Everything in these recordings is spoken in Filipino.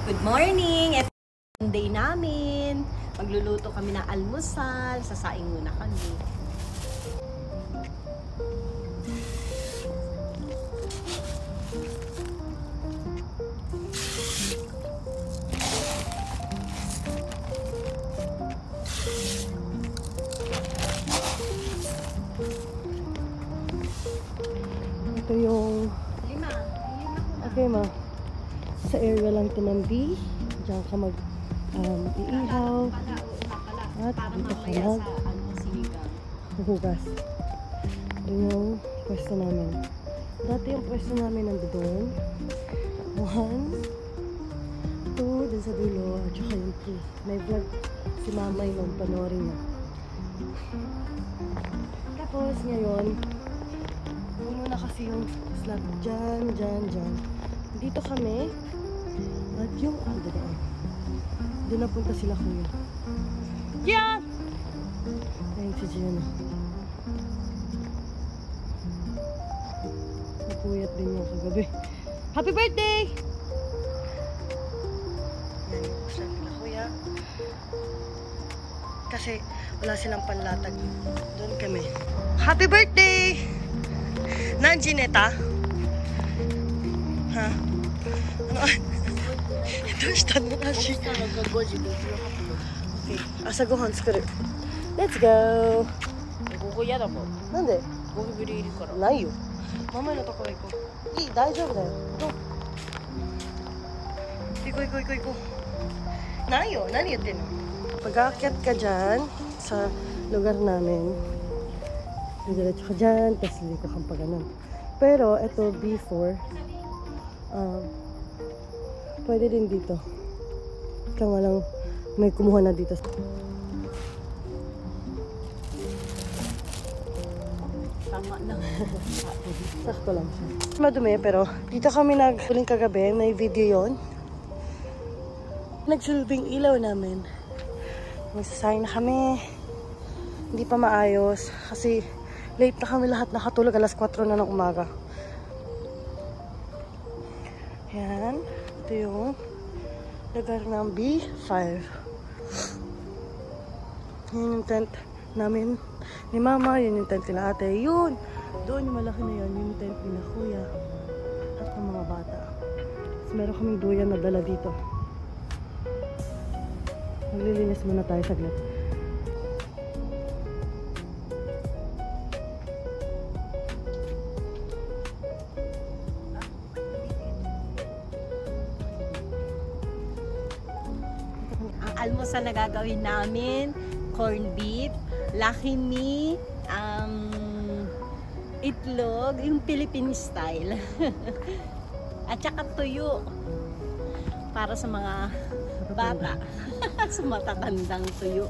Good morning! Ito ang day namin. Magluluto kami ng almusal. Sasaing muna kami. Ito yung... Lima. Okay ma. Sa area lang ito ng B. Diyan ka mag-iihaw. At dito ka maghugas. Doon yung pwesto namin. Dati yung pwesto namin nandoon. 1, 2, dun sa dulo. At saka yung 3. May vlog si Mamay nung panoorin niya. Tapos ngayon, muna kasi yung slot dyan. Dito kami. At yung doon napunta sila kuya. Yeah! Ayun si Gianna. Napuyat din niya kagabi. Happy birthday! Yan yung slot nila kuya. Kasi wala silang panlatag. Doon kami. Happy birthday! Nanjineta? Ha? Ano? Ito shita no nashi. Okay. Asagohan tsukuru. Let's go! ここ嫌だもん。なんで？ゴキブリいるから。ないよ。ママのところ行こう。いい、大丈夫だよ。行こう。行こう。ないよ。何言ってんの？Pag-aakyat ka dyan sa lugar namin, diretso ka dyan, tapos liko kang pa ganun. Pero, ito, before, pwede din dito. Ika nga lang, may kumuha na dito. Tama lang. Sakto lang siya. Madumi, pero dito kami naghuling kagabi. May video yon. Nagsilbing ilaw namin. Magsasayang na kami. Hindi pa maayos. Kasi late na kami lahat nakatulog. Alas 4 na ng umaga. Yan. Ito yung lugar ng B5. Yan yung tent namin ni Mama. Yun yung tent nila ate. Yun! Doon yung malaki na yun. Yung tent nila kuya. At ng mga bata. Tapos meron kaming duyan na dala dito. Maglilinis muna tayo saglit. Ang almusal na gagawin namin, corned beef, lahimi, itlog, yung Philippine style. At saka tuyo. Para sa mga bata. Sa matatandang tuyo.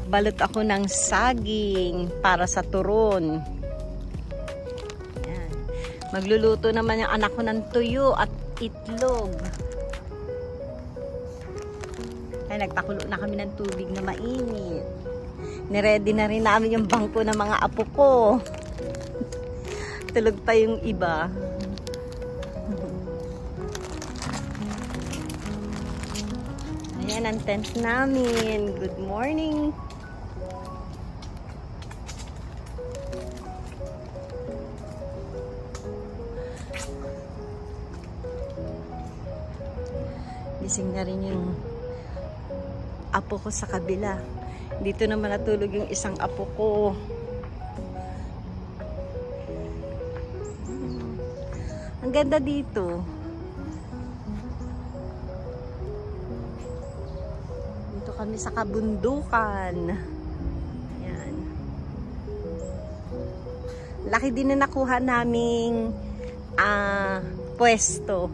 Balot ako ng saging para sa turon. Yan. Magluluto naman yung anak ko ng tuyo at itlog. Ay, nagpakulo na kami ng tubig na mainit. Niready na rin namin yung bangko ng mga apo ko. Tulog pa yung iba. Ayan ang tent namin. Good morning. Gising na rin yung apo ko sa kabila. Dito naman natulog yung isang apo ko. Ang ganda dito. Dito kami sa kabundukan. Ayan. Laki din na nakuha naming pwesto.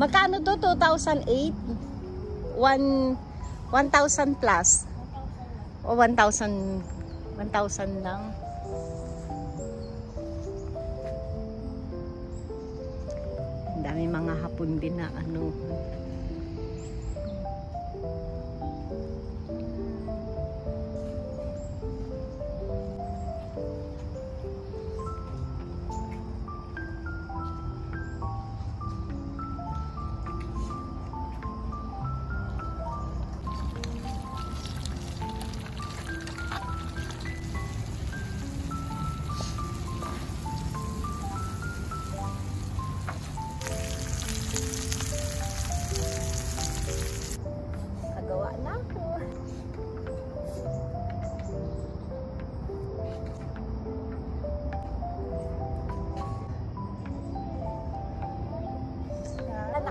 Magkano to? 2008? 1,000 plus? O 1,000 lang? Ang dami mga hapon din na ano.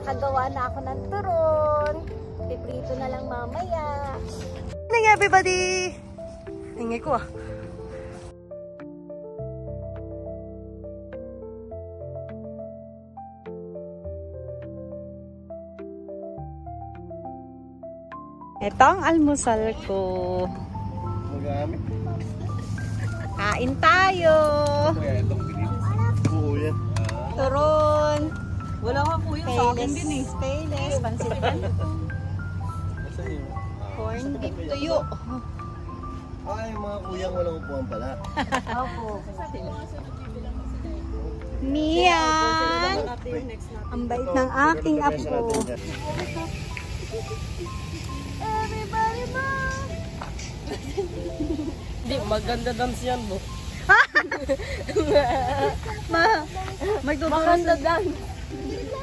nakagawa na ako ng turon. Piprito na lang mamaya. Morning everybody! Ingay ko ah. Ito ang almusal ko. Magamit. Kain tayo. Kaya itong binili. Oo yan. Turon. Wala ka po yun sa akin din eh. Payless, pansit canton, Basta yun. corn beef tuyo. Ay, mga kuyang walang upuan pala. Opo. Mian! Ang bait ng aking apo. Everybody move! Hindi, maganda dance yan mo. Magtuturo dance.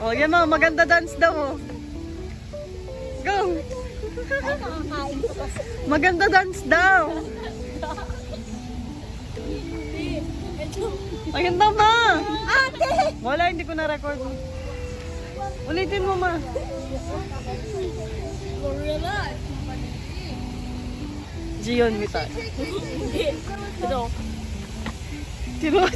Oh, yan mga maganda dance daw oh. Go! Ay, nakakain ko kasi. Maganda dance daw. Maganda ma! Ate! Wala, hindi ko na-record. Ulitin mo ma. Gion Mita. Ito. Tirot.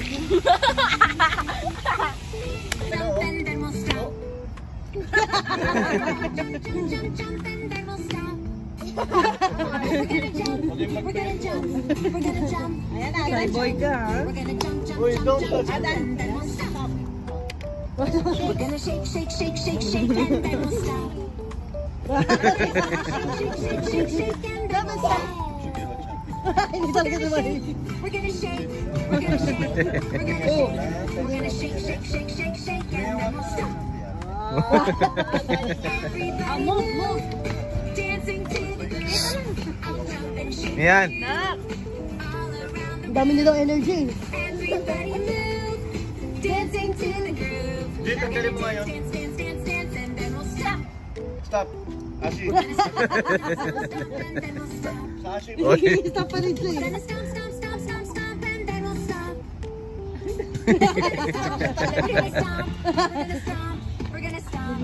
Boy ka ha? Uy, don't touch it. We're gonna shake, shake, shake, shake, shake, and then we'll stop. Shake, shake, shake, and then we'll stop. Hindi talaga naman. We're gonna shake, we're gonna shake, we're gonna shake, we're gonna shake, shake, shake, shake, shake, and then we'll stop. Everybody move, dancing to the groove. I'll jump and shake Yan. all around the Ang dami nilang energy. everybody move, dancing to the groove. Dito, galing mo ngayon. Dance, dance, dance, dance, and then we'll stop. Stop. Ashi. And then we'll stop. Sa Ashi. Stop pa rin siya eh. Gonna stop, stop, stop, stop, stop, and then we'll stop. We're gonna stop. We're gonna stop.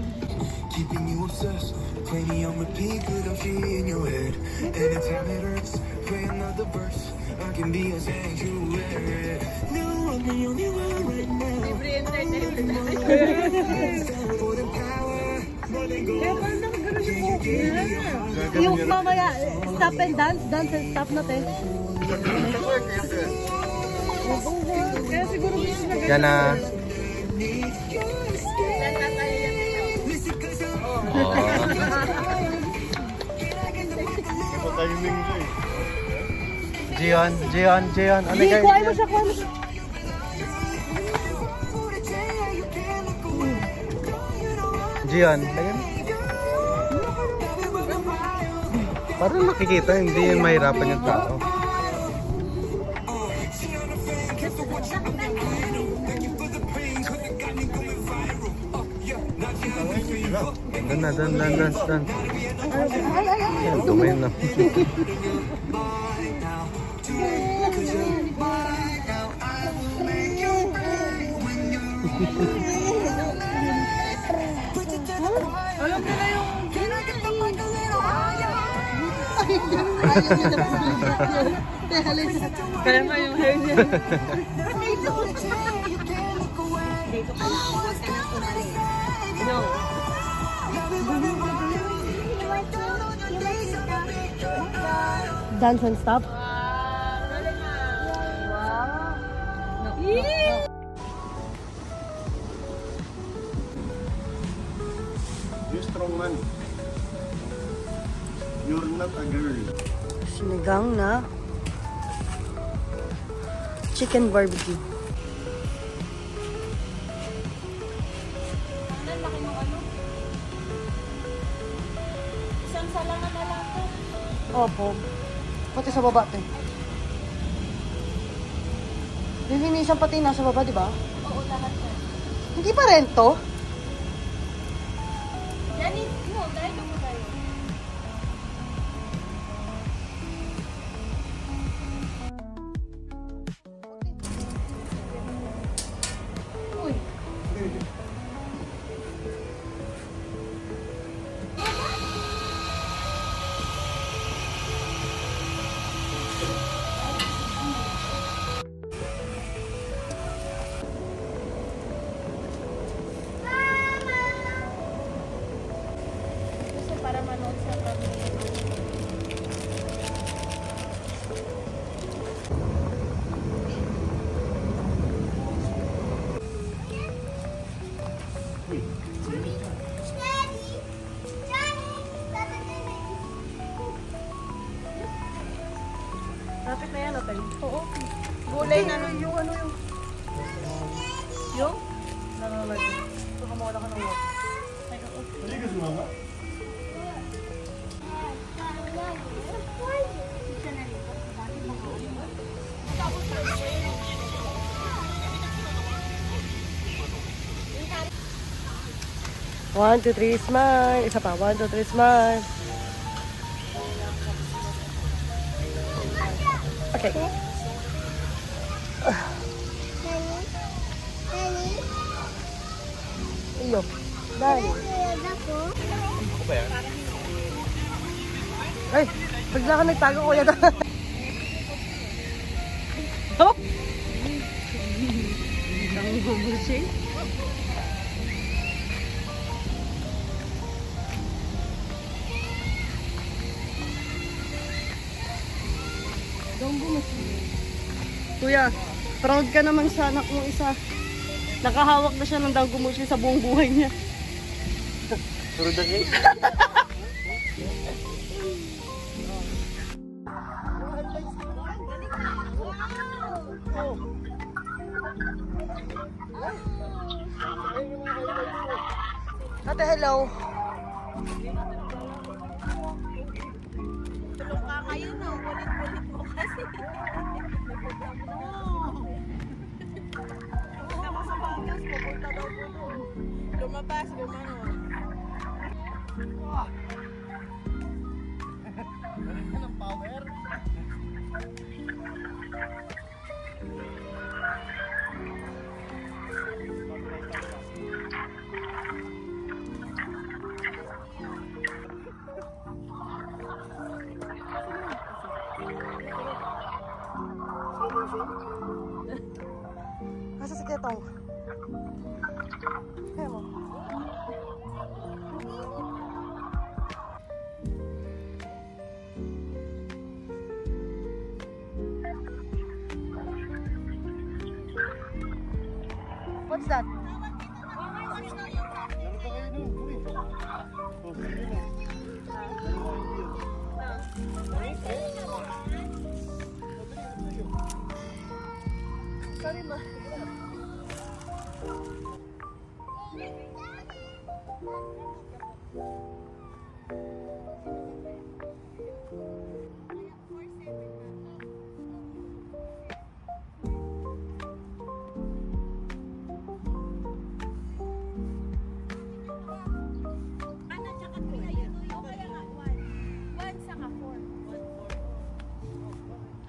Keeping you obsessed, play me on repeat, good I'm in your head. Anytime it hurts, play another verse. I can be a sanctuary. No, I'm the only one right now. For the power, running go. Yung mamaya, stop and dance, dance and stop natin. Kaya siguro gusto na Yan na. Timing siya eh. Gion, Gion, Gion. Ano Hindi, kayo? kuha mo siya, kuha mo siya. Gion. Ayan. Parang nakikita, hindi yun mahirapan yung tao. Doon na, doon, doon, doon, doon. Ayan, tumayin na. Alam nila yung... Kaya nga yung hair niya. No. Dance and stop. You strong man. You're not a girl. Sinigang na chicken barbecue. Isang salangan na lang to. Opo. Pati sa baba, te. Lilinisan pati nasa baba, di ba? Oo, lahat yan. Hindi pa rin to? Yan, no, dahil mo tayo. yung ano yung... Yung? Nangangalay. Ito, kamawala ka ng water. Hindi ka sumama? One, two, three, smile. Isa pa. 1, 2, 3, smile. Okay. Iyo. Dali. Ay, bigla ka nagtago, kuya. Oh! Ang bubusing. Kuya, proud ka naman sa anak mo isa. Nakahawak na siya ng dangumushi sa buong buhay niya. Surod na kayo. Ate, hello. Lumabas, gumano. Anong power? Asa si Ketong? Kaya mo. What's that? Sorry, ma.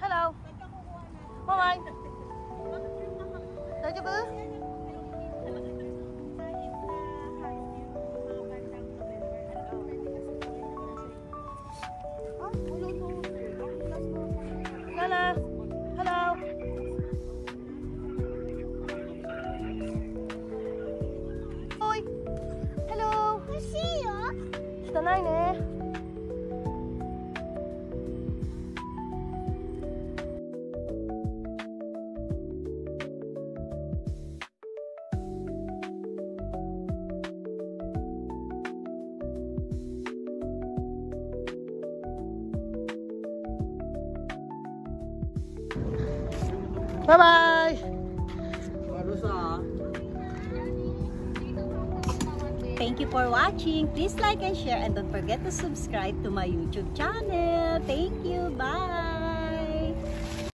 Hello. Mamay. Thank you, boo. Hello. Hello. Oi. Hello. Está na, né? Bye-bye! Thank you for watching. Please like and share and don't forget to subscribe to my YouTube channel. Thank you. Bye!